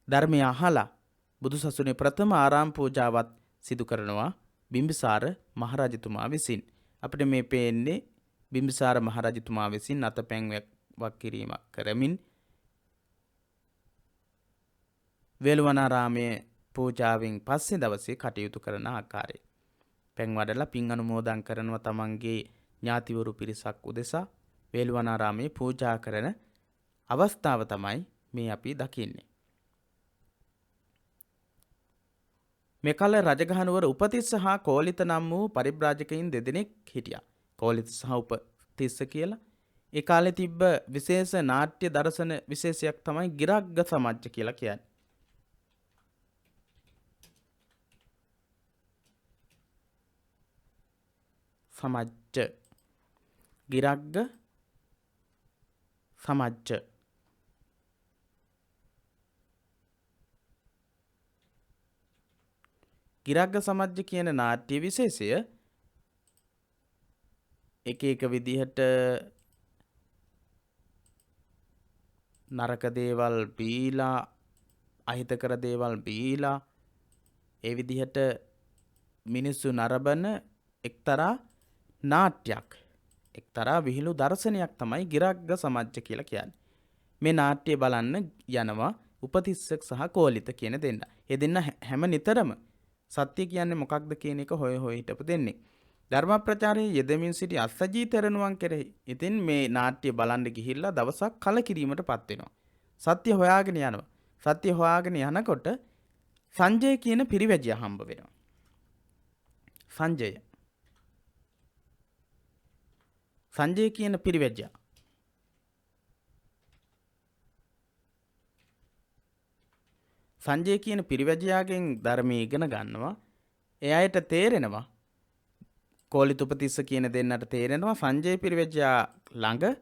ධර්මය අහලා බුදුසසුනේ ප්‍රථම ආරාම පූජාවත් සිදු කරනවා බිම්බිසාර මහරජතුමා විසින්. අපිට මේ පේන්නේ බිම්බිසාර මහරජතුමා විසින් අතපැන්වක් කිරීමක් කරමින් වේළුවනාරාමයේ පූජාවෙන් පස්සේ දවසේ කටයුතු කරන ආකාරය. පැන් වඩලා පින් අනුමෝදන් කරනවා තමන්ගේ ඥාතිවරු පිරිසක් උදෙසා වේළුවනාරාමයේ පූජා කරන අවස්ථාව තමයි මේ අපි දකින්නේ. මෙකල රජගහනුවර උපතිස්ස හා කෝලිත නම් වූ පරිබ්‍රාජකයින් දෙදෙනෙක් හිටියා. කෝලිත සහ උපතිස්ස කියලා. ඒ කාලේ තිබ්බ විශේෂ නාට්‍ය දර්ශන විශේෂයක් තමයි ගිරග්ග සමජ්ජ කියලා කියන්නේ. සමජ්ජ, ගිරග්ග සමජ්ජ. ගිරග්ග සමජ්ජ කියන නාට්‍ය විශේෂය එක එක විදිහට නරක දේවල් බීලා, අහිතකර දේවල් බීලා, ඒ විදිහට මිනිස්සු නරබන එක්තරා නාට්‍යයක්, එක්තරා විහිළු දර්ශනයක් තමයි ගිරග්ග සමජ්ජ කියලා කියන්නේ. මේ නාට්‍ය බලන්න යනවා උපතිස්සක් සහ කෝලිත කියන දෙන්න. ඒ දෙන්න හැම නිතරම සත්‍ය කියන්නේ මොකක්ද කියන එක හොය හිටපු දෙන්නේ. ධර්ම ප්‍රචාරයේ යෙදමින් සිටි අස්සජී තෙරණුවන් කෙරෙහි. ඉතින් මේ නාට්‍ය බලන්න ගිහිල්ලා දවසක් කලකිරීමටපත් වෙනවා. සත්‍ය හොයාගෙන යනවා. සත්‍ය හොයාගෙන යනකොට සංජය කියන පිරිවැජියා හම්බ වෙනවා. සංජය කියන පිරිවැජියා. සංජය කියන පිරිවැජියාගෙන් ධර්මයේ ඉගෙන ගන්නවා. එයාට තේරෙනවා කෝලිත උපතිස්ස කියන දෙන්නට තේරෙනවා සංජය පිරිවැජියා ළඟ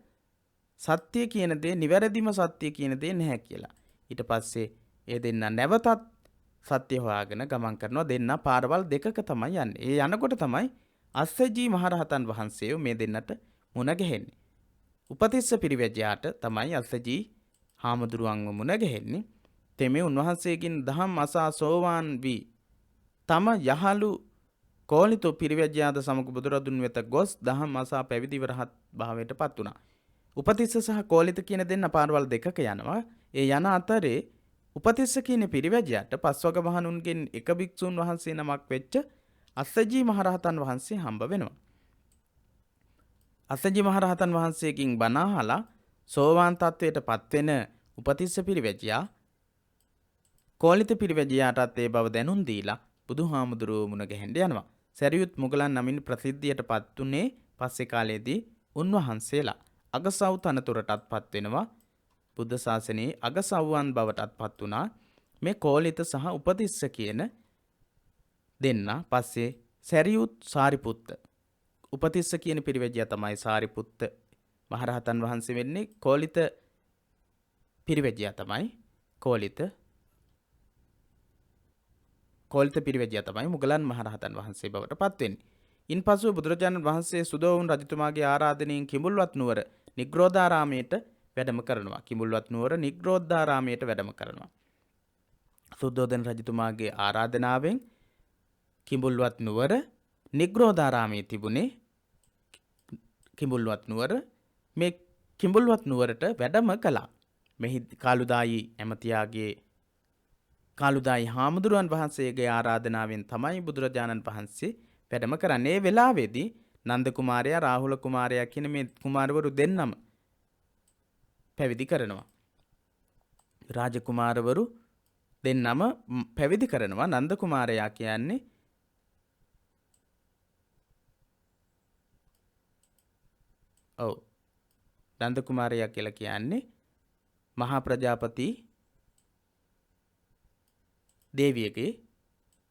සත්‍ය කියන දේ නිවැරදිම සත්‍ය කියන දේ නැහැ කියලා. ඊට පස්සේ ඒ දෙන්න නැවතත් සත්‍ය හොයාගෙන ගමන් කරනවා. දෙන්න පාරවල් දෙකක තමයි යන්නේ. ඒ යනකොට තමයි අස්සජී මහරහතන් වහන්සේ මේ දෙන්නට මුණ ගැහෙන්නේ. උපතිස්ස පිරිවැජියාට තමයි අස්සජී හාමුදුරුවන්ව මුණ ගැහෙන්නේ. තෙමේ උන්වහන්සේගෙන් දහම් අසා සෝවාන් වී තම යහළු කෝලිත පිරිවැජියාද සමග බුදුරදුන් වෙත ගොස් දහම් අසා පැවිදි වරහත් භාවයට පත් වුණා. උපතිස්ස සහ කෝලිත කියන දෙන්න පාරවල් දෙකක යනවා. ඒ යන අතරේ උපතිස්ස කියන පිරිවැජියාට පස්වග මහණුන්ගෙන් එක භික්ෂුන් වහන්සේ නමක් වෙච්ච අස්සජී මහරහතන් වහන්සේ හම්බ වෙනවා. අස්සජී මහරහතන් වහන්සේකින් බණ අහලා සෝවාන් තත්වයට පත්වෙන උපතිස්ස පිරිවැජියා කෝලිත පිරිවැජියාටත් ඒ බව දැනුම් දීලා බුදුහාමුදුරුවෝ මුණ ගැහෙන්න යනවා. සැරියුත් මුගලන් නමින් ප්‍රසිද්ධියට පත් උනේ පස්සේ කාලයේදී උන්වහන්සේලා අගසව් තනතුරටත් පත් වෙනවා. බුද්ධ ශාසනයේ අගසව්වන් බවටත් පත් වුණා. මේ කෝලිත සහ උපතිස්ස කියන දෙන්න පස්සේ සැරියුත් සාරිපුත්ත. උපතිස්ස කියන පිරිවැජියා තමයි සාරිපුත්ත මහරහතන් වහන්සේ වෙන්නේ. කෝලිත පිරිවැජියා තමයි කෝලිත පිරිවැජියා තමයි මුගලන් මහරහතන් වහන්සේ බවට පත් වෙන්නේ. ඉන්පසු බුදුරජාණන් වහන්සේ සුදෝවුන් රජතුමාගේ ආරාධනයෙන් කිඹුල්වත් නුවර නිග්‍රෝධාරාමයට වැඩම කරනවා. කිඹුල්වත් නුවර නිග්‍රෝධාරාමයට වැඩම කරනවා. සුද්ධෝදන රජතුමාගේ ආරාධනාවෙන් කිඹුල්වත් නුවර නිග්‍රෝධාරාමයේ තිබුණේ කිඹුල්වත් නුවර. මේ කිඹුල්වත් නුවරට වැඩම කළා. මෙහි කාළුදායි හාමුදුරුවන් වහන්සේගේ ආරාධනාවෙන් තමයි බුදුරජාණන් වහන්සේ වැඩම කරන්නේ. ඒ වෙලාවේදී නන්ද කුමාරයා රාහුල කුමාරයා කියන මේ කුමාරවරු දෙන්නම පැවිදි කරනවා. රාජකුමාරවරු දෙන්නම පැවිදි කරනවා. නන්ද කුමාරයා කියන්නේ නන්ද කුමාරයා කියලා කියන්නේ මහා ප්‍රජාපති දේවියගේ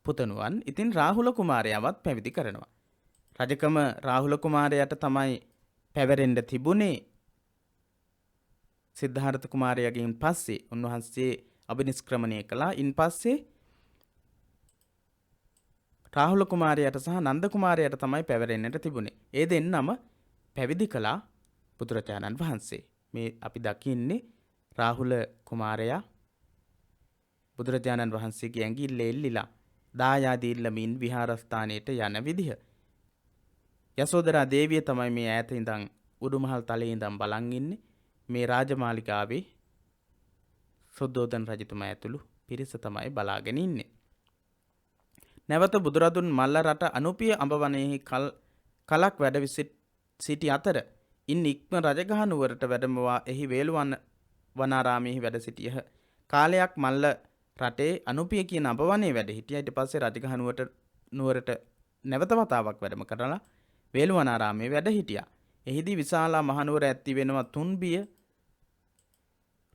පුතණුවන්. ඉතින් රාහුල කුමාරයාවත් පැවිදි කරනවා. රජකම රාහුල කුමාරයාට තමයි පැවරෙන්න තිබුණේ. සිද්ධාර්ථ කුමාරයාගෙන් පස්සේ උන්වහන්සේ අභිනිෂ්ක්‍රමණය කළා. ඉන් පස්සේ රාහුල කුමාරයාට සහ නන්ද කුමාරයාට තමයි පැවරෙන්නට තිබුණේ. ඒ දෙන්නම පැවිදි කළා බුදුරජාණන් වහන්සේ. මේ අපි දකින්නේ රාහුල කුමාරයා බුදුරජාණන් වහන්සේගේ ඇඟිල්ල එල්ලිලා දායාදී ඉල්ලමින් විහාරස්ථානයට යන විදිහ. යසෝදරා දේවිය තමයි මේ ඈත ඉඳන් උඩුමහල් තලයේ ඉඳන් බලන් ඉන්නේ. මේ රාජමාලිගාවේ සුද්ධෝදන රජතුමා ඇතුළු පිරිස තමයි බලාගෙන ඉන්නේ. නැවත බුදුරදුන් මල්ල රට අනුපිය අඹවනයෙහි කලක් වැඩ සිටි අතර ඉන් ඉක්ම රජගහ නුවරට වැඩමවා එහි වේළුවන් වනාරාමයේ වැඩ සිටියහ. කාලයක් මල්ල රටේ අනුපිය කියන අඹවනේ වැඩ හිටියා. ඊට පස්සේ රජගහ නුවරට නැවත වතාවක් වැඩම කරලා වේළුවනාරාමයේ වැඩ හිටියා. එහිදී විශාලා මහනුවර ඇති වෙනවා තුන්බිය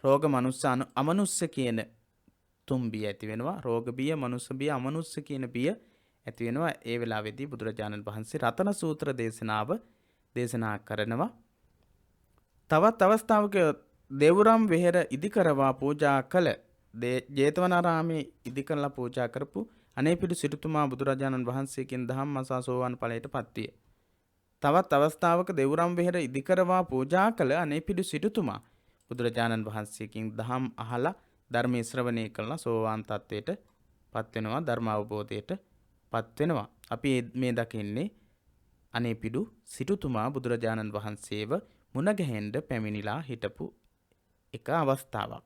රෝග මනුස්ස අමනුස්ස කියන තුන්බිය ඇති වෙනවා. රෝග බිය, මනුස්ස බිය, අමනුස්ස කියන බිය ඇති වෙනවා. ඒ වෙලාවේදී බුදුරජාණන් වහන්සේ රතන සූත්‍ර දේශනා කරනවා. තවත් අවස්ථාවක දෙවුරම් වෙහෙර ඉදිකරවා පූජා කළ ජේතවනාරාමේ ඉදිකරලා පූජා කරපු අනේපිඩු සිටුතුමා බුදුරජාණන් වහන්සේගෙන් දහම් අසා සෝවාන් ඵලයට පත්විය. තවත් අවස්ථාවක දෙවුරම් වෙහෙර ඉදිකරවා පූජා කළ අනේපිඩු සිටුතුමා බුදුරජාණන් වහන්සේගෙන් දහම් අහලා ධර්මයේ ශ්‍රවණය කළා සෝවාන් තත්වයට පත් වෙනවා. ධර්ම අවබෝධයට පත් වෙනවා. අපි මේ දකින්නේ අනේපිඩු සිටුතුමා බුදුරජාණන් වහන්සේව මුණ ගැහෙන්න පැමිණිලා හිටපු එක අවස්ථාවක්.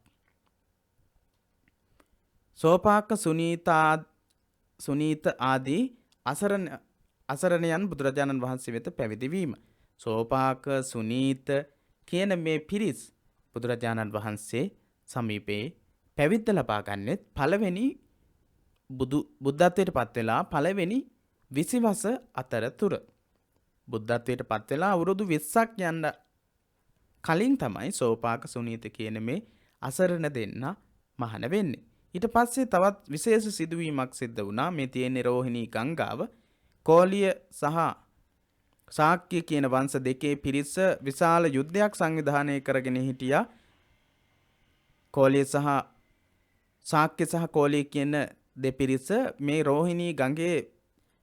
සෝපාක සුනීත ආදී අසරණයන් බුදුරජාණන් වහන්සේ වෙත පැවිදි වීම. සෝපාක සුනීත කියන මේ පිරිස් බුදුරජාණන් වහන්සේ සමීපේ පැවිද්ද ලබා ගන්නෙත් පළවෙනි බුද්ධත්වයට පත් වෙලා පළවෙනි 20 වස අතරතුර. බුද්ධත්වයට පත් වෙලා අවුරුදු 20ක් යන්න කලින් තමයි සෝපාක සුනීත කියන මේ අසරණ දෙන්න මහාන වෙන්නේ. ඊට පස්සේ තවත් විශේෂ සිදුවීමක් සිද්ධ වුණා. මේ තියෙන රෝහිණී ගංගාව කෝලිය සහ ශාක්‍ය කියන වංශ දෙකේ පිරිස විශාල යුද්ධයක් සංවිධානය කරගෙන හිටියා. කෝලිය සහ ශාක්‍ය සහ කෝලිය කියන දෙපිරිස මේ රෝහිණී ගඟේ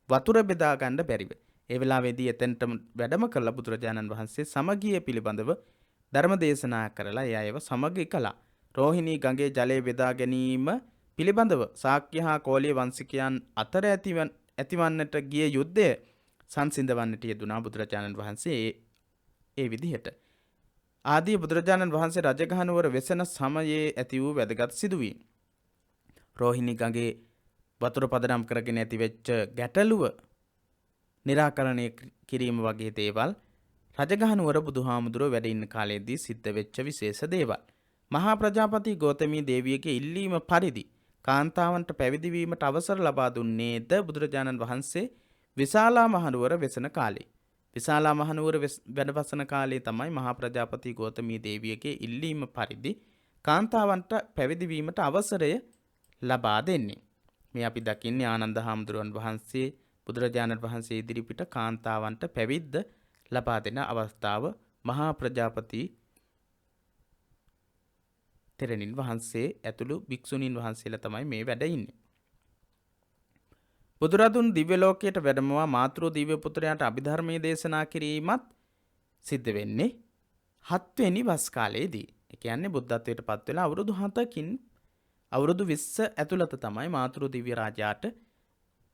වතුර බෙදා ගන්න බැරිව. ඒ වෙලාවේදී එතෙන්ට වැඩම කළ බුදුරජාණන් වහන්සේ සමගිය පිළිබඳව ධර්ම දේශනා කරලා ඒ අයව සමගි කළා. රෝහිණී ගඟේ ජලය බෙදා ගැනීම පිළිබඳව ශාක්‍ය හා කෝලිය වංශිකයන් අතර ඇතිවන්නට ගිය යුද්ධය සංසිඳවන්නට යෙදුනා බුදුරජාණන් වහන්සේ ඒ විදිහට. ආදී බුදුරජාණන් වහන්සේ රජගහනුවර වෙසෙන සමයේ ඇති වූ වැදගත් සිදුවීම්. රෝහිණී ගඟේ වතුර පදනම් කරගෙන ඇති වෙච්ච ගැටලුව निराකරණය කිරීම වගේ දේවල් රජගහනුවර බුදුහාමුදුරුවෝ වැඩ ඉන්න කාලයේදී සිද්ධ වෙච්ච විශේෂ දේවල්. මහා ප්‍රජාපති ගෞතමී දේවියගේ ඉල්ලීම පරිදි කාන්තාවන්ට පැවිදි වීමට අවසර ලබා දුන්නේද බුදුරජාණන් වහන්සේ විශාලා මහනුවර වෙසෙන කාලේ. විශාලා මහනුවර වැඩවසන කාලේ තමයි මහා ප්‍රජාපති ගෞතමී දේවියගේ ඉල්ලීම පරිදි කාන්තාවන්ට පැවිදි වීමට අවසරය ලබා දෙන්නේ. මේ අපි දකින්නේ ආනන්ද හාමුදුරුවන් වහන්සේ බුදුරජාණන් වහන්සේ ඉදිරිපිට කාන්තාවන්ට පැවිද්ද ලබා දෙන අවස්ථාව. මහා ප්‍රජාපති තෙරණින් වහන්සේ ඇතුළු භික්ෂුණීන් වහන්සේලා තමයි මේ වැඩ ඉන්නේ. බුදුරදුන් දිව්‍ය ලෝකයට වැඩමවා මාතෘ දිව්‍ය පුත්‍රයාට අභිධර්මයේ දේශනා කිරීමත් සිද්ධ වෙන්නේ 7 වෙනි වස් කාලයේදී. ඒ කියන්නේ බුද්ධත්වයට පත් වෙලා අවුරුදු 7කින් අවුරුදු 20 ඇතුළත තමයි මාතෘ දිව්‍ය රාජයාට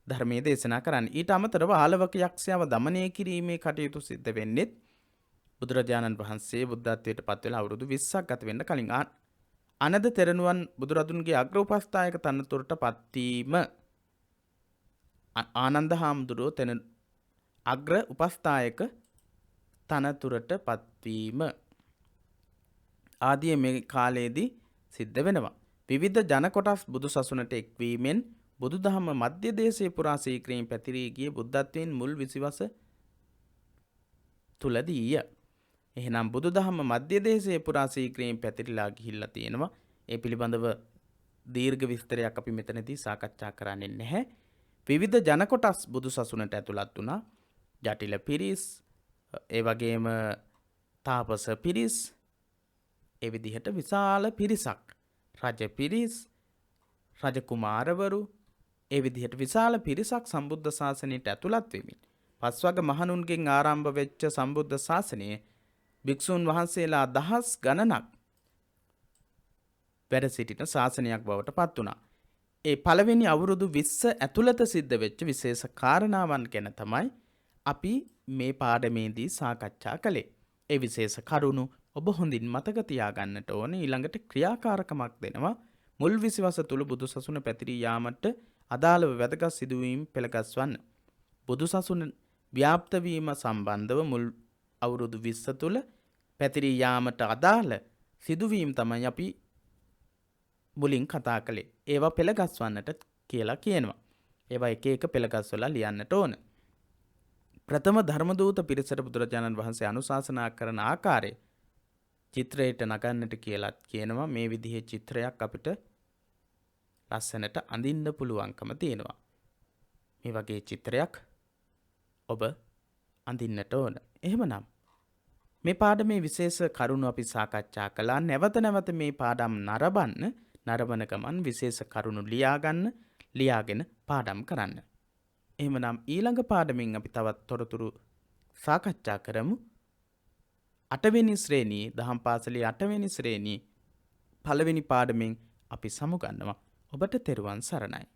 ධර්මයේ දේශනා කරන්නේ. ඊට අමතරව ආලවක යක්ෂයව දමනය කිරීමේ කටයුතු සිද්ධ වෙන්නේ බුදුරජාණන් වහන්සේ බුද්ධත්වයට පත් වෙලා අවුරුදු 20ක් ගත වෙන්න කලින්. අනද තෙරණුවන් බුදුරදුන්ගේ අග්‍ර උපස්ථායක තනතුරට පත්වීම ආනන්ද හාමුදුරුවෝ තෙන අග්‍ර උපස්ථායක තනතුරට පත්වීම ආදී මේ කාලයේදී සිද්ධ වෙනවා. විවිධ ජන කොටස් බුදු සසුනට එක්වීමෙන් බුදුදහම මධ්‍ය දේශයේ පුරා සීක්‍රයෙන් පැතිරී ගිය බුද්ධත්වයෙන් මුල් 20 වස තුලදීය. එහෙනම් බුදුදහම මධ්‍ය දේශයේ පුරා සීක්‍රයෙන් පැතිරිලා ගිහිල්ලා තියෙනවා. ඒ පිළිබඳව දීර්ඝ විස්තරයක් අපි මෙතනදී සාකච්ඡා කරන්නේ නැහැ. විවිධ ජන කොටස් බුදු සසුනට ඇතුළත් වුණා. ජටිල පිරිස්, ඒ වගේම තාපස පිරිස්, ඒ විදිහට විශාල පිරිසක්. රජ පිරිස්, රජ කුමාරවරු, ඒ විදිහට විශාල පිරිසක් සම්බුද්ධ ශාසනයට ඇතුළත් වෙමින් පස්වග මහණුන්ගෙන් ආරම්භ වෙච්ච සම්බුද්ධ ශාසනයේ භික්ෂුන් වහන්සේලා දහස් ගණනක් වැඩ සිටින ශාසනයක් බවට පත් වුණා. ඒ පළවෙනි අවුරුදු 20 ඇතුළත සිද්ධ වෙච්ච විශේෂ කාරණාවන් ගැන තමයි අපි මේ පාඩමේදී සාකච්ඡා කළේ. ඒ විශේෂ කරුණු ඔබ හොඳින් මතක තියාගන්නට ඕන. ඊළඟට ක්‍රියාකාරකමක් දෙනවා. මුල් 20 වස තුල බුදුසසුන පැතිරී යාමට අදාළව වැදගත් සිදුවීම් පෙළගස්වන්න. බුදුසසුන ව්‍යාප්ත වීම සම්බන්ධව මුල් අවුරුදු 20 තුල පැතිරී යාමට අදාළ සිදුවීම් තමයි අපි මුලින් කතා කළේ. ඒවා පෙළගස්වන්නට කියලා කියනවා. ඒවා එක එක පෙළගස්වලා ලියන්නට ඕන. ප්‍රථම ධර්මදූත පිරිසට බුදුරජාණන් වහන්සේ අනුශාසනා කරන ආකාරය චිත්‍රයට නගන්නට කියලා කියනවා. මේ විදිහේ චිත්‍රයක් අපිට ලස්සනට අඳින්න පුළුවන්කම තියෙනවා. මේ වගේ චිත්‍රයක් ඔබ අඳින්නට ඕන. එහෙමනම් මේ පාඩමේ විශේෂ කරුණු අපි සාකච්ඡා කළා. නැවත නැවත මේ පාඩම් නරඹන ගමන් විශේෂ කරුණු ලියාගෙන පාඩම් කරන්න. එහෙමනම් ඊළඟ පාඩමින් අපි තවත් තොරතුරු සාකච්ඡා කරමු. 8 වෙනි ශ්‍රේණියේ දහම් පාසලේ 8 වෙනි ශ්‍රේණියේ පළවෙනි පාඩමෙන් අපි සමුගන්නවා. ඔබට තෙරුවන් සරණයි.